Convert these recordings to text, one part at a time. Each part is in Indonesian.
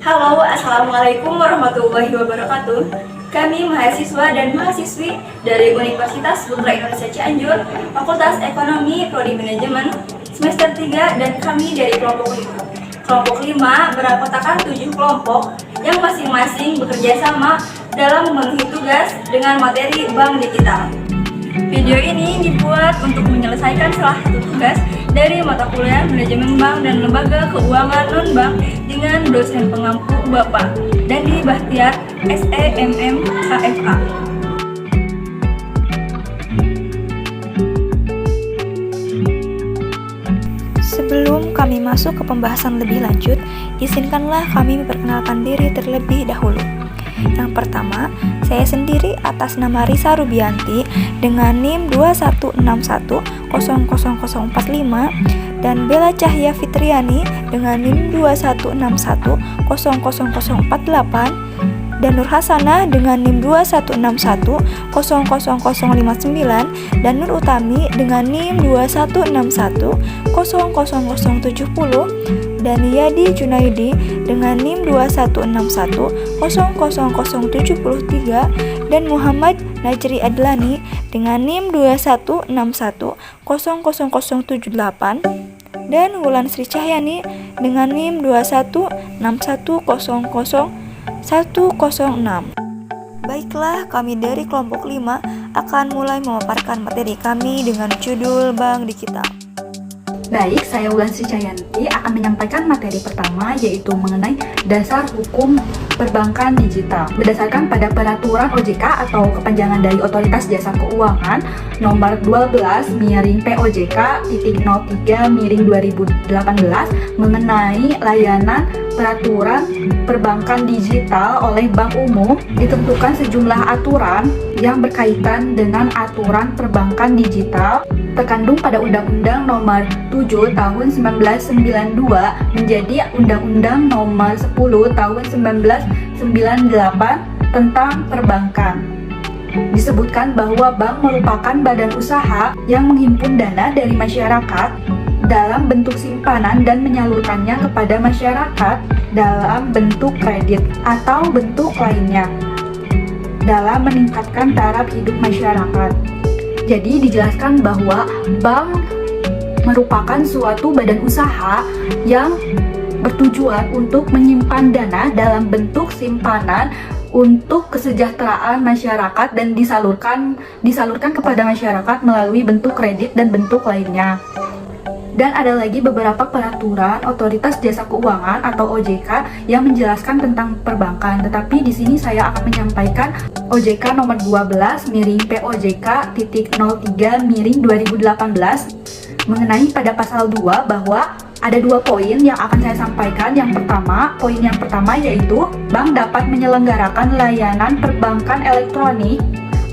Halo, Assalamualaikum warahmatullahi wabarakatuh. Kami mahasiswa dan mahasiswi dari Universitas Putra Indonesia Cianjur, Fakultas Ekonomi, Prodi Manajemen, semester 3, dan kami dari kelompok 5. Kelompok 5 beranggotakan 7 kelompok yang masing-masing bekerja sama dalam memenuhi tugas dengan materi bank digital. Video ini dibuat untuk menyelesaikan salah satu tugas dari mata kuliah Manajemen Bank dan Lembaga Keuangan Non-Bank dengan dosen pengampu Bapak Dandi Bahtiar, SEMM KFA. Sebelum kami masuk ke pembahasan lebih lanjut, izinkanlah kami memperkenalkan diri terlebih dahulu. Yang pertama, saya sendiri atas nama Risa Rubianti dengan NIM 21610045 dan Bella Cahya Fitriani dengan NIM 21610048 dan Nur Hasanah dengan NIM 21610059 dan Nur Utami dengan NIM 21610070 dan Yadi Junaidi dengan NIM 21610073 dan Muhammad Najri Adlani dengan NIM 21610078 dan Wulan Sri Cahyani dengan NIM 2161000106. Baiklah, kami dari kelompok 5 akan mulai memaparkan materi kami dengan judul Bank Digital. Baik, saya Wulan Sri Cayanti akan menyampaikan materi pertama, yaitu mengenai dasar hukum perbankan digital. Berdasarkan pada peraturan OJK atau kepanjangan dari Otoritas Jasa Keuangan nomor 12/POJK.03/2018 mengenai layanan peraturan perbankan digital oleh Bank Umum, ditentukan sejumlah aturan yang berkaitan dengan aturan perbankan digital terkandung pada Undang-Undang Nomor 7 Tahun 1992 menjadi Undang-Undang Nomor 10 Tahun 1998 tentang perbankan. Disebutkan bahwa bank merupakan badan usaha yang menghimpun dana dari masyarakat dalam bentuk simpanan dan menyalurkannya kepada masyarakat dalam bentuk kredit atau bentuk lainnya dalam meningkatkan taraf hidup masyarakat. Jadi dijelaskan bahwa bank merupakan suatu badan usaha yang bertujuan untuk menyimpan dana dalam bentuk simpanan untuk kesejahteraan masyarakat dan disalurkan kepada masyarakat melalui bentuk kredit dan bentuk lainnya. Dan ada lagi beberapa peraturan Otoritas Jasa Keuangan atau OJK yang menjelaskan tentang perbankan. Tetapi di sini saya akan menyampaikan OJK nomor 12/POJK.03/2018 mengenai pada pasal 2 bahwa ada 2 poin yang akan saya sampaikan. Poin yang pertama yaitu bank dapat menyelenggarakan layanan perbankan elektronik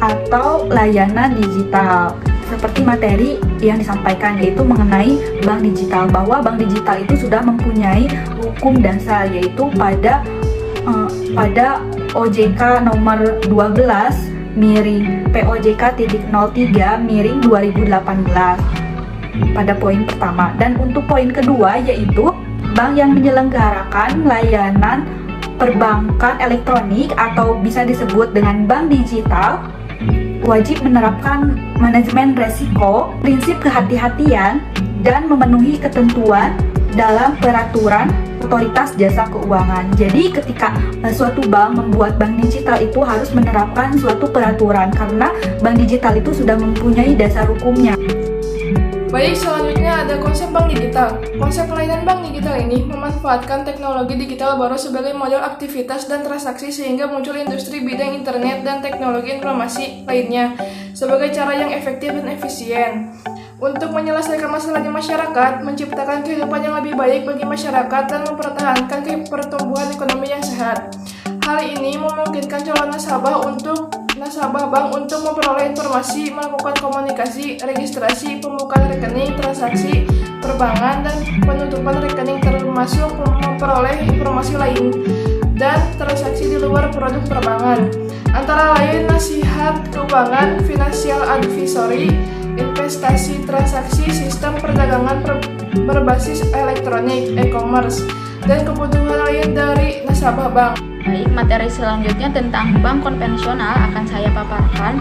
atau layanan digital. Seperti materi yang disampaikan, yaitu mengenai bank digital, bahwa bank digital itu sudah mempunyai hukum dasar, yaitu pada OJK nomor 12/POJK.03/2018 pada poin pertama. Dan untuk poin kedua yaitu bank yang menyelenggarakan layanan perbankan elektronik atau bisa disebut dengan bank digital wajib menerapkan manajemen resiko, prinsip kehati-hatian, dan memenuhi ketentuan dalam peraturan Otoritas Jasa Keuangan. Jadi ketika suatu bank membuat bank digital itu harus menerapkan suatu peraturan karena bank digital itu sudah mempunyai dasar hukumnya. Baik, selanjutnya ada konsep bank digital. Konsep layanan bank digital ini memanfaatkan teknologi digital baru sebagai model aktivitas dan transaksi sehingga muncul industri bidang internet dan teknologi informasi lainnya sebagai cara yang efektif dan efisien untuk menyelesaikan masalahnya masyarakat, menciptakan kehidupan yang lebih baik bagi masyarakat, dan mempertahankan pertumbuhan ekonomi yang sehat. Hal ini memungkinkan calon nasabah bank untuk memperoleh informasi, melakukan komunikasi, registrasi, pembukaan rekening, transaksi perbankan, dan penutupan rekening, termasuk memperoleh informasi lain dan transaksi di luar produk perbankan. Antara lain nasihat keuangan, financial advisory, investasi, transaksi, sistem perdagangan berbasis elektronik, e-commerce, dan kebutuhan lain dari nasabah bank. Baik, materi selanjutnya tentang bank konvensional akan saya paparkan.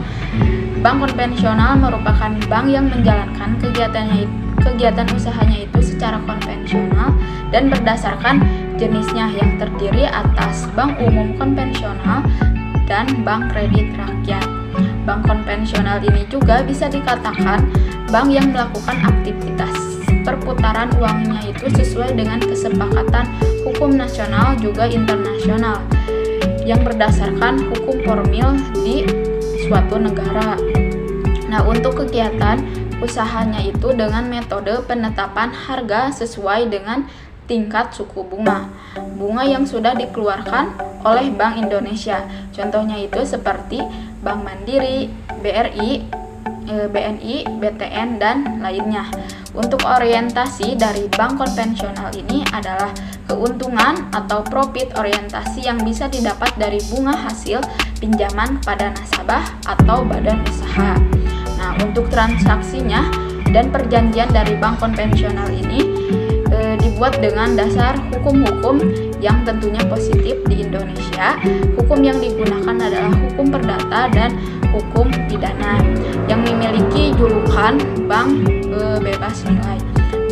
Bank konvensional merupakan bank yang menjalankan kegiatan usahanya itu secara konvensional dan berdasarkan jenisnya yang terdiri atas bank umum konvensional dan bank kredit rakyat. Bank konvensional ini juga bisa dikatakan bank yang melakukan aktivitas perputaran uangnya itu sesuai dengan kesepakatan hukum nasional juga internasional yang berdasarkan hukum formil di suatu negara. Nah, untuk kegiatan usahanya itu dengan metode penetapan harga sesuai dengan tingkat suku bunga yang sudah dikeluarkan oleh Bank Indonesia. Contohnya itu seperti Bank Mandiri, BRI, BNI, BTN, dan lainnya. Untuk orientasi dari bank konvensional ini adalah keuntungan atau profit orientasi yang bisa didapat dari bunga hasil pinjaman pada nasabah atau badan usaha. Nah, untuk transaksinya dan perjanjian dari bank konvensional ini dibuat dengan dasar hukum-hukum yang tentunya positif di Indonesia. Hukum yang digunakan adalah hukum perdata dan hukum pidana yang memiliki julukan bank bebas nilai.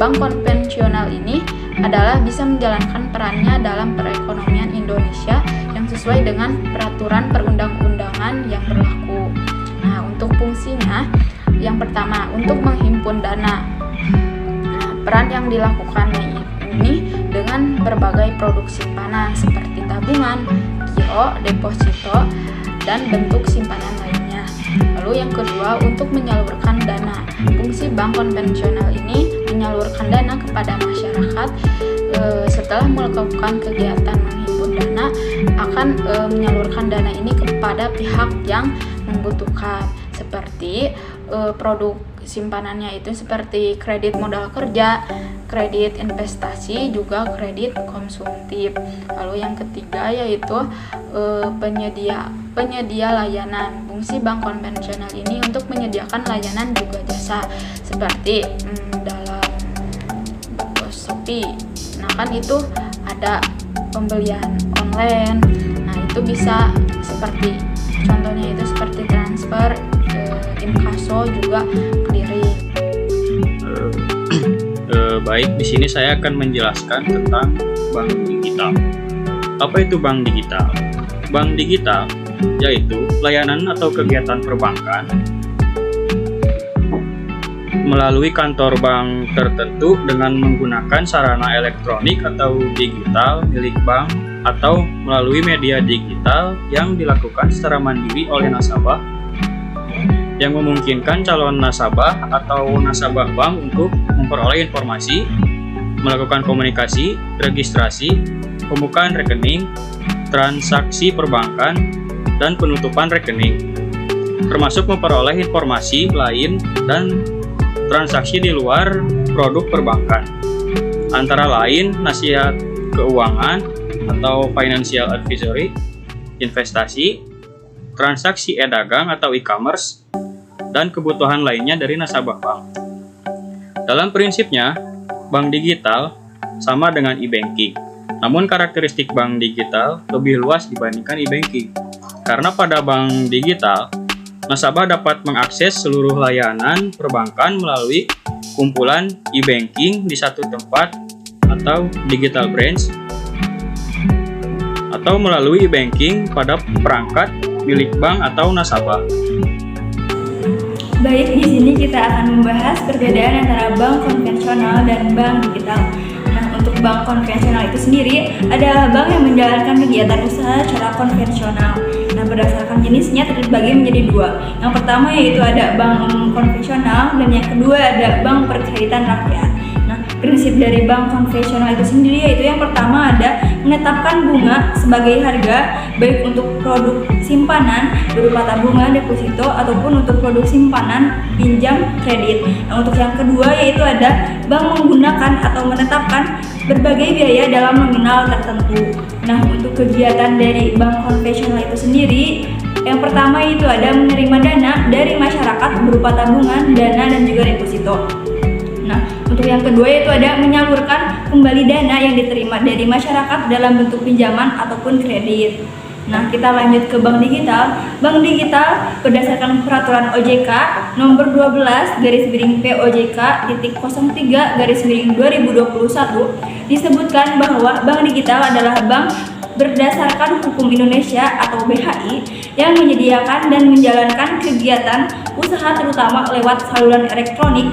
Bank konvensional ini adalah bisa menjalankan perannya dalam perekonomian Indonesia yang sesuai dengan peraturan perundang-undangan yang berlaku. Nah, untuk fungsinya, yang pertama untuk menghimpun dana. Nah, peran yang dilakukannya ini dengan berbagai produk simpanan seperti tabungan, giro, deposito, dan bentuk simpanan lainnya. Lalu yang kedua untuk menyalurkan dana. Fungsi bank konvensional ini menyalurkan dana kepada masyarakat setelah melakukan kegiatan menghimpun dana akan menyalurkan dana ini kepada pihak yang membutuhkan seperti produk simpanannya itu seperti kredit modal kerja, kredit investasi, juga kredit konsumtif. Lalu yang ketiga yaitu penyedia layanan. Fungsi bank konvensional ini untuk menyediakan layanan juga jasa seperti dalam Shopee. Nah, kan itu ada pembelian online. Nah, itu bisa seperti contohnya itu seperti transfer, inkasso, juga clearing. Baik, di sini saya akan menjelaskan tentang bank digital. Apa itu bank digital? Bank digital yaitu layanan atau kegiatan perbankan melalui kantor bank tertentu dengan menggunakan sarana elektronik atau digital milik bank atau melalui media digital yang dilakukan secara mandiri oleh nasabah yang memungkinkan calon nasabah atau nasabah bank untuk memperoleh informasi, melakukan komunikasi, registrasi, pembukaan rekening, transaksi perbankan, dan penutupan rekening, termasuk memperoleh informasi lain dan transaksi di luar produk perbankan, antara lain nasihat keuangan atau financial advisory, investasi, transaksi e-dagang atau e-commerce, dan kebutuhan lainnya dari nasabah bank. Dalam prinsipnya, bank digital sama dengan e-banking. Namun karakteristik bank digital lebih luas dibandingkan e-banking. Karena pada bank digital, nasabah dapat mengakses seluruh layanan perbankan melalui kumpulan e-banking di satu tempat atau digital branch, atau melalui e-banking pada perangkat milik bank atau nasabah. Baik, di sini kita akan membahas perbedaan antara bank konvensional dan bank digital. Nah, untuk bank konvensional itu sendiri adalah bank yang menjalankan kegiatan usaha secara konvensional. Nah, berdasarkan jenisnya terbagi menjadi dua. Yang pertama yaitu ada bank umum konvensional dan yang kedua ada bank perkreditan rakyat. Nah, prinsip dari bank konvensional itu sendiri yaitu yang pertama ada menetapkan bunga sebagai harga baik untuk produk simpanan berupa tabungan, deposito ataupun untuk produk simpanan pinjam kredit. Nah, untuk yang kedua yaitu ada bank menggunakan atau menetapkan berbagai biaya dalam nominal tertentu. Nah, untuk kegiatan dari bank konvensional itu sendiri, yang pertama itu ada menerima dana dari masyarakat berupa tabungan, dana, dan juga deposito. Nah, Untuk yang kedua yaitu ada menyalurkan kembali dana yang diterima dari masyarakat dalam bentuk pinjaman ataupun kredit. Nah, kita lanjut ke bank digital. Bank digital berdasarkan peraturan OJK nomor 12/POJK.03/2021 disebutkan bahwa bank digital adalah bank berdasarkan hukum Indonesia atau BHI yang menyediakan dan menjalankan kegiatan usaha terutama lewat saluran elektronik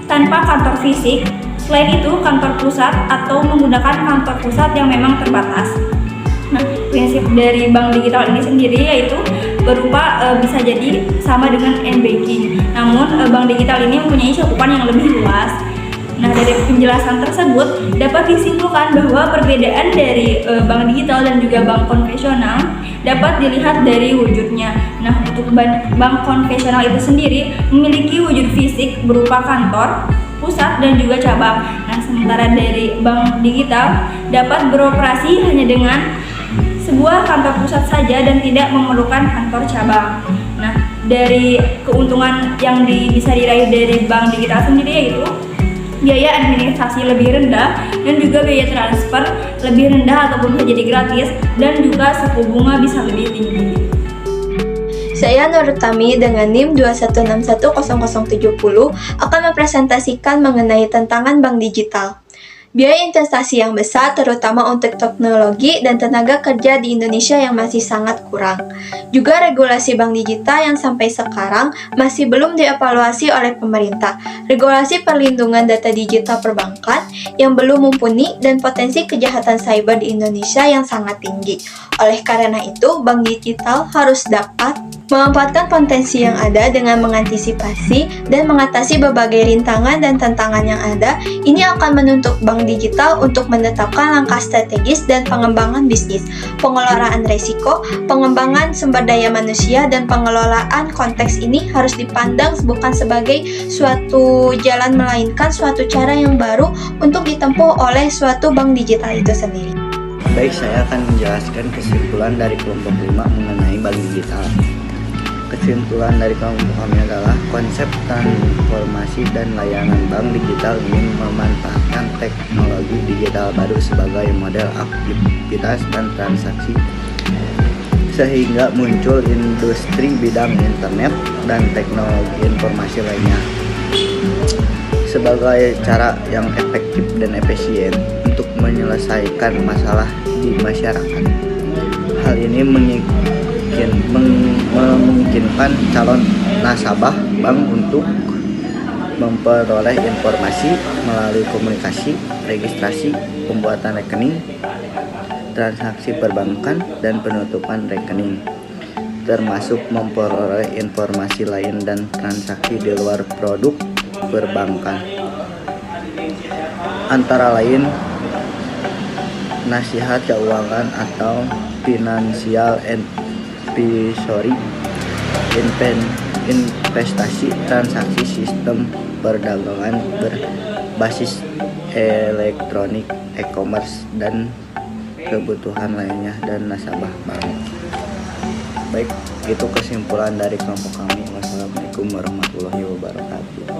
tanpa kantor fisik. Selain itu, kantor pusat atau menggunakan kantor pusat yang memang terbatas. Nah, prinsip dari bank digital ini sendiri yaitu berupa bisa jadi sama dengan m-banking. Namun, bank digital ini mempunyai cakupan yang lebih luas. Nah, dari penjelasan tersebut dapat disimpulkan bahwa perbedaan dari bank digital dan juga bank konvensional dapat dilihat dari wujudnya. Nah, untuk bank konvensional itu sendiri memiliki wujud fisik berupa kantor, pusat, dan juga cabang. Nah, sementara dari bank digital dapat beroperasi hanya dengan sebuah kantor pusat saja dan tidak memerlukan kantor cabang. Nah, dari keuntungan yang bisa diraih dari bank digital sendiri yaitu biaya administrasi lebih rendah dan juga biaya transfer lebih rendah ataupun bisa jadi gratis, dan juga suku bunga bisa lebih tinggi. Saya Nur Tami dengan NIM 2161070 akan mempresentasikan mengenai tantangan bank digital. Biaya investasi yang besar terutama untuk teknologi dan tenaga kerja di Indonesia yang masih sangat kurang. Juga regulasi bank digital yang sampai sekarang masih belum dievaluasi oleh pemerintah. Regulasi perlindungan data digital perbankan yang belum mumpuni dan potensi kejahatan cyber di Indonesia yang sangat tinggi. Oleh karena itu, bank digital harus dapat memanfaatkan potensi yang ada dengan mengantisipasi dan mengatasi berbagai rintangan dan tantangan yang ada. Ini akan menuntut bank digital untuk menetapkan langkah strategis dan pengembangan bisnis, pengelolaan risiko, pengembangan sumber daya manusia, dan pengelolaan konteks ini harus dipandang bukan sebagai suatu jalan melainkan suatu cara yang baru untuk ditempuh oleh suatu bank digital itu sendiri. Baik, saya akan menjelaskan kesimpulan dari kelompok 5 mengenai bank digital. Kesimpulan dari kelompok kami adalah konsep transformasi dan layanan bank digital ingin memanfaatkan teknologi digital baru sebagai model aktivitas dan transaksi sehingga muncul industri bidang internet dan teknologi informasi lainnya sebagai cara yang efektif dan efisien untuk menyelesaikan masalah di masyarakat. Hal ini memungkinkan calon nasabah bank untuk memperoleh informasi melalui komunikasi, registrasi, pembuatan rekening, transaksi perbankan, dan penutupan rekening, termasuk memperoleh informasi lain dan transaksi di luar produk perbankan, antara lain nasihat keuangan atau financial advisory, investasi, transaksi sistem perdagangan berbasis elektronik, e-commerce, dan kebutuhan lainnya dan nasabah bank. Baik, itu kesimpulan dari kelompok kami. Wassalamualaikum warahmatullahi wabarakatuh.